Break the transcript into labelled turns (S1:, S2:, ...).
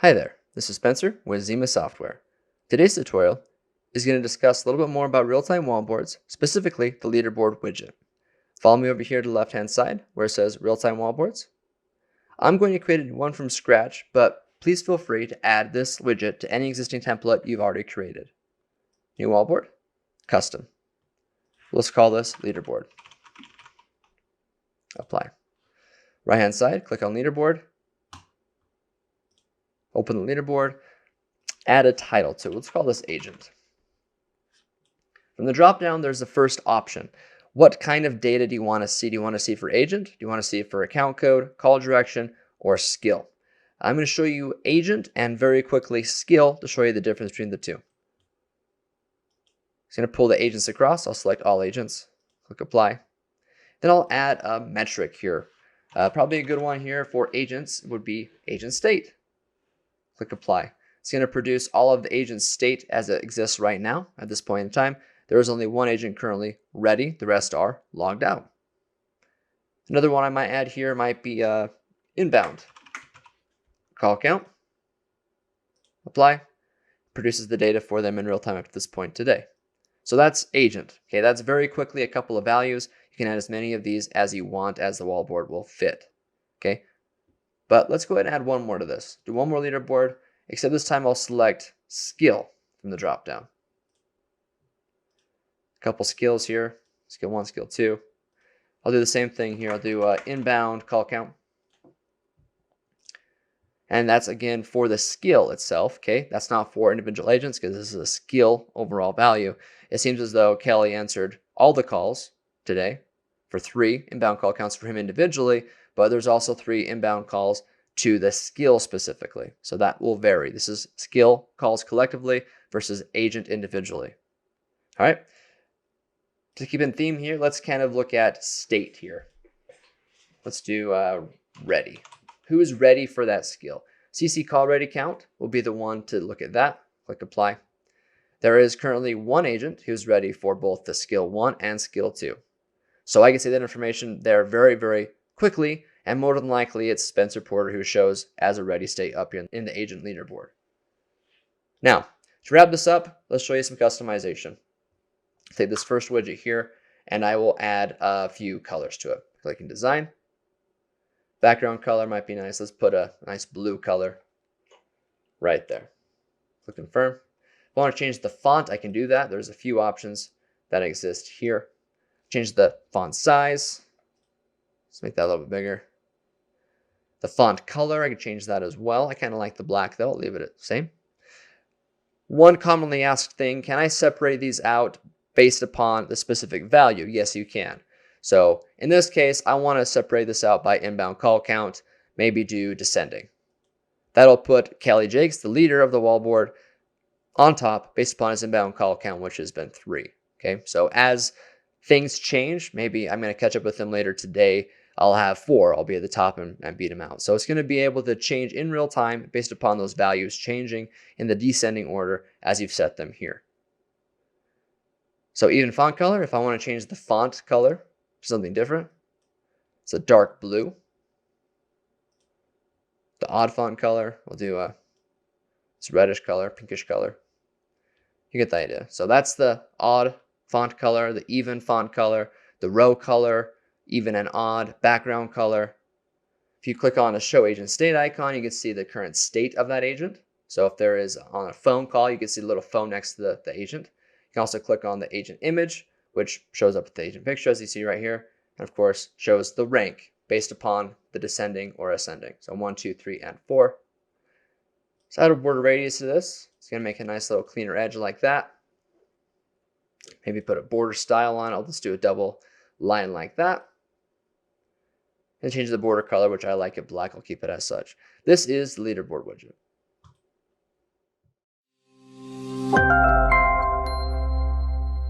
S1: Hi there, this is Spencer with Xima Software. Today's tutorial is going to discuss a little bit more about real-time wallboards, specifically the Leaderboard widget. Follow me over here to the left-hand side where it says real-time wallboards. I'm going to create one from scratch, but please feel free to add this widget to any existing template you've already created. New wallboard, custom. Let's call this Leaderboard. Apply. Right-hand side, click on Leaderboard. Open the leaderboard, add a title to it. Let's call this agent. From the drop-down, there's the first option. What kind of data do you want to see? Do you want to see for agent? Do you want to see it for account code, call direction, or skill? I'm going to show you agent and very quickly skill to show you the difference between the two. It's going to pull the agents across. I'll select all agents, click apply. Then I'll add a metric here. Probably a good one here for agents would be agent state. Click apply. It's going to produce all of the agent's state as it exists right now. At this point in time, there is only one agent currently ready. The rest are logged out. Another one I might add here might be inbound. Call count. Apply. Produces the data for them in real time up to this point today. So that's agent. Okay, that's very quickly a couple of values. You can add as many of these as you want as the wallboard will fit. Okay. But let's go ahead and add one more to this. Do one more leaderboard, except this time I'll select skill from the drop-down. A couple skills here, skill 1, skill 2. I'll do the same thing here. I'll do inbound call count. And that's again for the skill itself, okay? That's not for individual agents because this is a skill overall value. It seems as though Kelly answered all the calls today for 3 inbound call counts for him individually, but there's also 3 inbound calls to the skill specifically. So that will vary. This is skill calls collectively versus agent individually. All right. To keep in theme here, let's kind of look at state here. Let's do ready. Who is ready for that skill? CC call ready count will be the one to look at that. Click apply. There is currently one agent who's ready for both the skill 1 and skill 2. So I can see that information there very, very quickly, and more than likely it's Spencer Porter who shows as a ready state up here in the agent leaderboard. Now, to wrap this up, let's show you some customization. Take this first widget here, and I will add a few colors to it. Clicking design. Background color might be nice. Let's put a nice blue color right there. Click confirm. If I want to change the font, I can do that. There's a few options that exist here. Change the font size. Let's make that a little bit bigger. The font color, I can change that as well. I kind of like the black though. I'll leave it the same. One commonly asked thing, can I separate these out based upon the specific value? Yes, you can. So in this case, I want to separate this out by inbound call count, maybe do descending. That'll put Kelly Jakes, the leader of the wallboard, on top based upon his inbound call count, which has been 3. Okay, so as things change, maybe I'm going to catch up with him later today. I'll have 4. I'll be at the top and beat him out. So it's going to be able to change in real time based upon those values changing in the descending order as you've set them here. So even font color, if I want to change the font color to something different, it's a dark blue. The odd font color, we'll do it's reddish color, pinkish color. You get the idea. So that's the odd font color, the even font color, the row color, even and odd, background color. If you click on the show agent state icon, you can see the current state of that agent. So if there is on a phone call, you can see the little phone next to the agent. You can also click on the agent image, which shows up with the agent picture as you see right here. And of course, shows the rank based upon the descending or ascending. So 1, 2, 3, and 4. So add a border radius to this. It's going to make a nice little cleaner edge like that. Maybe put a border style on it. I'll just do a double line like that. And change the border color, which I like it black. I'll keep it as such. This is the Leaderboard widget.